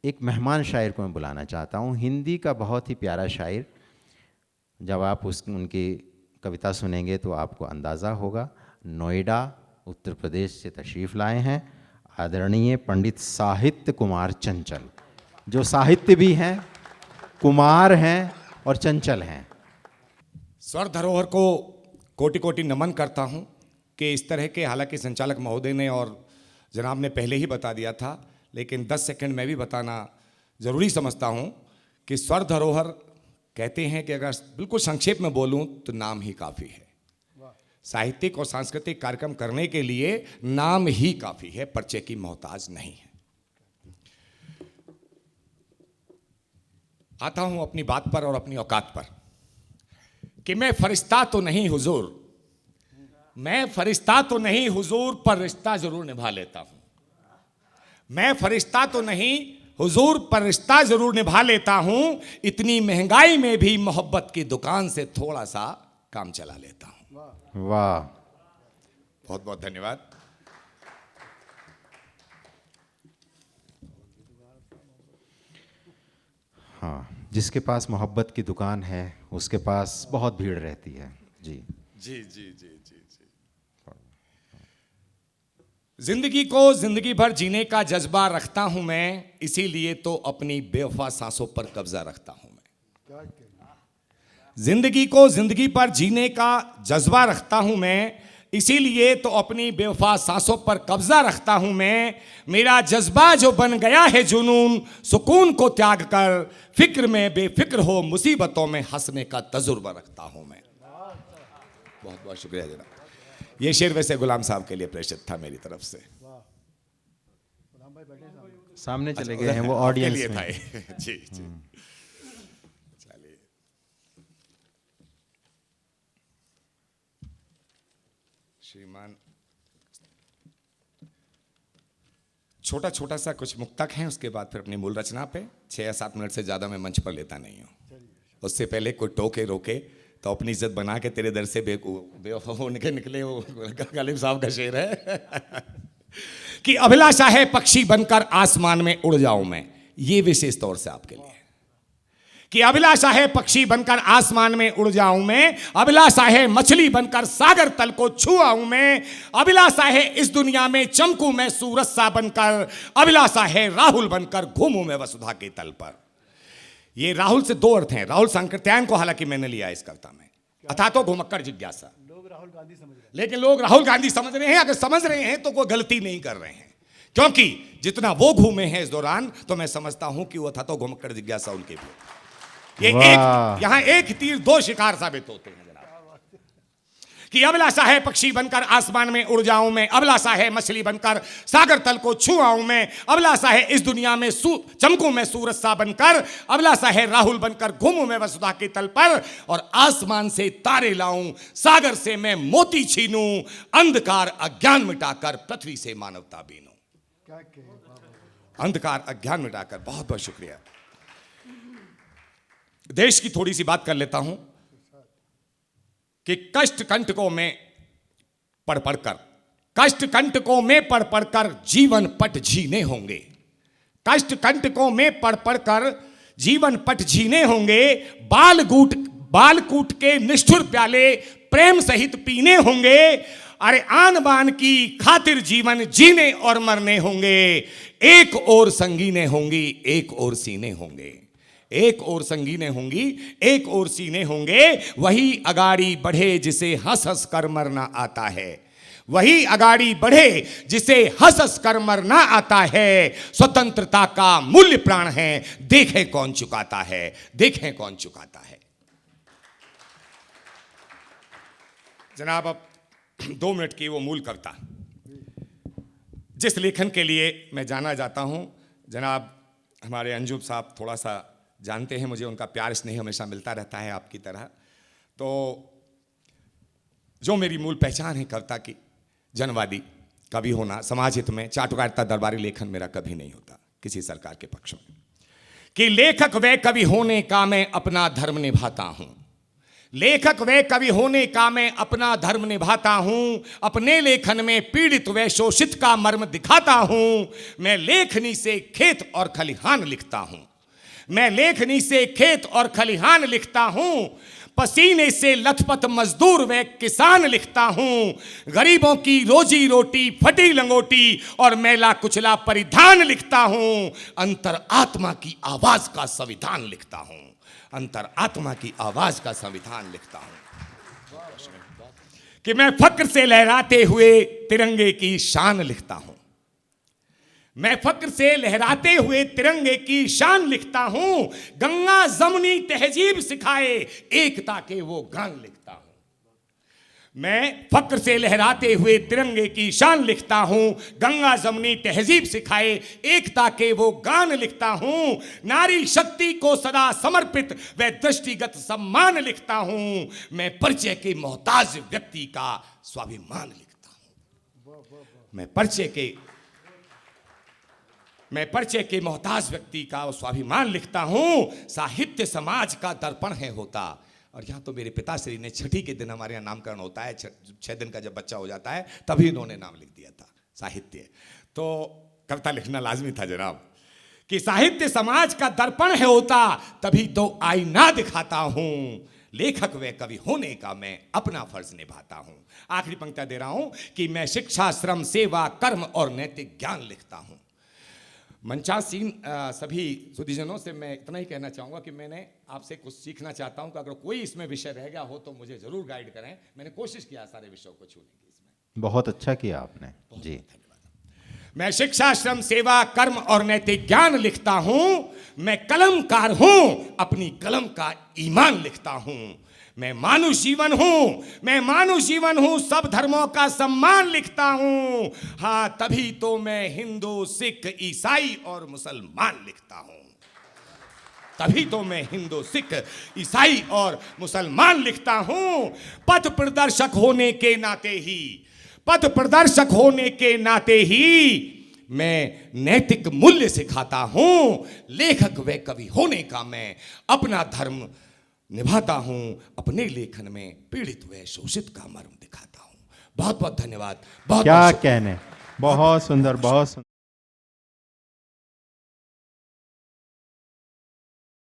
एक मेहमान शायर को मैं बुलाना चाहता हूँ, हिंदी का बहुत ही प्यारा शायर। जब आप उनकी कविता सुनेंगे तो आपको अंदाज़ा होगा। नोएडा उत्तर प्रदेश से तशरीफ़ लाए हैं आदरणीय पंडित साहित्य कुमार चंचल, जो साहित्य भी हैं, कुमार हैं और चंचल हैं। स्वर धरोहर को कोटि कोटि नमन करता हूं कि इस तरह के, हालांकि संचालक महोदय ने और जनाब ने पहले ही बता दिया था, लेकिन 10 सेकंड में भी बताना ज़रूरी समझता हूं कि स्वर धरोहर कहते हैं कि अगर बिल्कुल संक्षेप में बोलूं तो नाम ही काफ़ी है। साहित्यिक और सांस्कृतिक कार्यक्रम करने के लिए नाम ही काफ़ी है, परिचय की मोहताज नहीं है। आता हूं अपनी बात पर और अपनी औकात पर कि मैं फरिश्ता तो नहीं हुजूर, मैं फरिश्ता तो नहीं हुजूर, पर रिश्ता जरूर निभा लेता हूं। मैं फरिश्ता तो नहीं हुजूर, पर रिश्ता जरूर निभा लेता हूं। इतनी महंगाई में भी मोहब्बत की दुकान से थोड़ा सा काम चला लेता हूं। वाह, बहुत बहुत धन्यवाद। हाँ, जिसके पास मोहब्बत की दुकान है उसके पास बहुत भीड़ रहती है। जी जी जी जी जी जी। जिंदगी को जिंदगी भर जीने का जज्बा रखता हूं मैं, इसीलिए तो अपनी बेवफा सांसों पर कब्जा रखता हूं मैं। जिंदगी को जिंदगी पर जीने का जज्बा रखता हूं मैं, इसीलिए तो अपनी बेवफा सांसों पर कब्जा रखता हूं मैं। मेरा जज्बा जो बन गया है जुनून, सुकून को त्याग कर फिक्र में बेफिक्र हो मुसीबतों में हंसने का तजुर्बा रखता हूं मैं। बहुत बहुत शुक्रिया जनाब। ये शेर वैसे गुलाम साहब के लिए प्रेषित था मेरी तरफ से। सामने चले गए हैं वो ऑडियंस लिए में। था जी जी। चलिए, श्रीमान छोटा छोटा सा कुछ मुक्तक हैं, उसके बाद फिर अपनी मूल रचना पे 6 या 7 मिनट से ज्यादा मैं मंच पर लेता नहीं हूं। उससे पहले कोई टोके रोके तो अपनी इज्जत बना के तेरे दर से बेवफा होने के निकले, वो गालिब साहब का शेर है कि अभिलाषा है पक्षी बनकर आसमान में उड़ जाऊं मैं। ये विशेष तौर से आपके लिए कि अभिलाषा है पक्षी बनकर आसमान में उड़ जाऊं मैं, अभिलाषा है मछली बनकर सागर तल को छुआऊं मैं, अभिलाषा है इस दुनिया में चमकूं मैं सूरज सा बनकर, अभिलाषा है राहुल बनकर घूमूं मैं वसुधा के तल पर। ये राहुल से 2 अर्थ हैं। राहुल सांकृत्यायन को हालांकि मैंने लिया इस कविता में, अथा तो घुमक्कड़ जिज्ञासा। लोग राहुल गांधी समझ रहे हैं, लेकिन लोग राहुल गांधी समझ रहे हैं। अगर समझ रहे हैं तो कोई गलती नहीं कर रहे हैं, क्योंकि जितना वो घूमे हैं इस दौरान तो मैं समझता हूं कि वो था तो घुमक्कड़ जिज्ञासा उनके भी। ये एक, यहां एक तीर 2 शिकार साबित होते हैं जनाब कि अभिलाषा है पक्षी बनकर आसमान में उड़ जाऊं मैं, अभिलाषा है मछली बनकर सागर तल को छुआऊं मैं, अभिलाषा है इस दुनिया में चमकूं मैं सूरज सा बनकर, अभिलाषा है राहुल बनकर घूमूं मैं वसुधा के तल पर, और आसमान से तारे लाऊं, सागर से मैं मोती छीनूं, अंधकार अज्ञान मिटाकर पृथ्वी से मानवता बीनूं। अंधकार अज्ञान मिटाकर। बहुत बहुत शुक्रिया। देश की थोड़ी सी बात कर लेता हूं कि कष्ट कंटकों में पढ़ पढ़कर, कष्ट कंटकों में पढ़ पढ़कर जीवन पट जीने होंगे, कष्ट कंटकों में पढ़ पढ़कर जीवन पट जीने होंगे, बाल कूट के निष्ठुर प्याले प्रेम सहित पीने होंगे, अरे आन बान की खातिर जीवन जीने और मरने होंगे, एक और संगीने होंगी एक और सीने होंगे, एक और संगीने होंगी एक और सीने होंगे, वही अगाड़ी बढ़े जिसे हंस हंस कर मरना आता है, वही अगाड़ी बढ़े जिसे हंस हंस कर मरना आता है, स्वतंत्रता का मूल्य प्राण है, देखें कौन चुकाता है, देखें कौन चुकाता है। जनाब अब 2 मिनट की वो मूल कविता, जिस लेखन के लिए मैं जाना जाता हूं, जनाब हमारे अंजुम साहब थोड़ा सा जानते हैं मुझे, उनका प्यार स्नेह हमेशा मिलता रहता है आपकी तरह। तो जो मेरी मूल पहचान है कविता की, जनवादी कवि होना, समाज हित में चाटुकारिता दरबारी लेखन मेरा कभी नहीं होता किसी सरकार के पक्ष में, कि लेखक व कवि होने का मैं अपना धर्म निभाता हूं, लेखक व कवि होने का मैं अपना धर्म निभाता हूं, अपने लेखन में पीड़ित व शोषित का मर्म दिखाता हूं। मैं लेखनी से खेत और खलिहान लिखता हूं, मैं लेखनी से खेत और खलिहान लिखता हूं। पसीने से लथपथ मजदूर व किसान लिखता हूं। गरीबों की रोजी रोटी, फटी लंगोटी और मैला कुचला परिधान लिखता हूं। अंतर आत्मा की आवाज का संविधान लिखता हूं, अंतर आत्मा की आवाज का संविधान लिखता हूं। कि मैं फक्र से लहराते हुए तिरंगे की शान लिखता हूं, मैं फक्र से लहराते हुए तिरंगे की शान लिखता हूं। गंगा जमुनी तहजीब सिखाए एकता के वो गान लिखता हूं। मैं फक्र से लहराते हुए तिरंगे की शान लिखता हूं। गंगा जमुनी तहजीब सिखाए एकता के वो गान लिखता हूं। नारी शक्ति को सदा समर्पित व दृष्टिगत सम्मान लिखता हूं। मैं परिचय के मोहताज व्यक्ति का स्वाभिमान लिखता हूं। मैं परिचय के मोहताज व्यक्ति का स्वाभिमान लिखता हूं। साहित्य समाज का दर्पण है होता। और यहाँ तो मेरे पिताश्री ने छठी के दिन, हमारे यहाँ नामकरण होता है, 6 दिन का जब बच्चा हो जाता है तभी इन्होंने नाम लिख दिया था साहित्य। तो कविता लिखना लाजमी था जनाब, कि साहित्य समाज का दर्पण है होता, तभी तो आईना दिखाता हूं। लेखक व कवि होने का मैं अपना फर्ज निभाता हूं। आखिरी पंक्ति दे रहा हूं कि मैं शिक्षा, श्रम, सेवा, कर्म और नैतिक ज्ञान लिखता हूं। मंचासीन सभी सुधीजनों से मैं इतना ही कहना चाहूँगा कि मैंने आपसे कुछ सीखना चाहता हूँ कि अगर कोई इसमें विषय रह गया हो तो मुझे ज़रूर गाइड करें। मैंने कोशिश किया सारे विषयों को छूने की इसमें। बहुत अच्छा किया आपने जी। धन्यवाद। मैं शिक्षा, श्रम, सेवा, कर्म और नैतिक ज्ञान लिखता हूँ। मैं कलमकार हूँ, अपनी कलम का ईमान लिखता हूँ। मैं मानुष जीवन हूं, मैं मानुष जीवन हूं, सब धर्मों का सम्मान लिखता हूं। हाँ, तभी तो मैं हिंदू, सिख, ईसाई और मुसलमान लिखता हूं। तभी तो मैं हिंदू, सिख, ईसाई और मुसलमान लिखता हूं। पथ प्रदर्शक होने के नाते ही, पथ प्रदर्शक होने के नाते ही मैं नैतिक मूल्य सिखाता हूं। लेखक व कवि होने का मैं अपना धर्म निभाता हूं। अपने लेखन में पीड़ित व शोषित का मर्म दिखाता हूं। बहुत बहुत धन्यवाद। बहुत क्या कहने, बहुत सुंदर, बहुत सुंदर।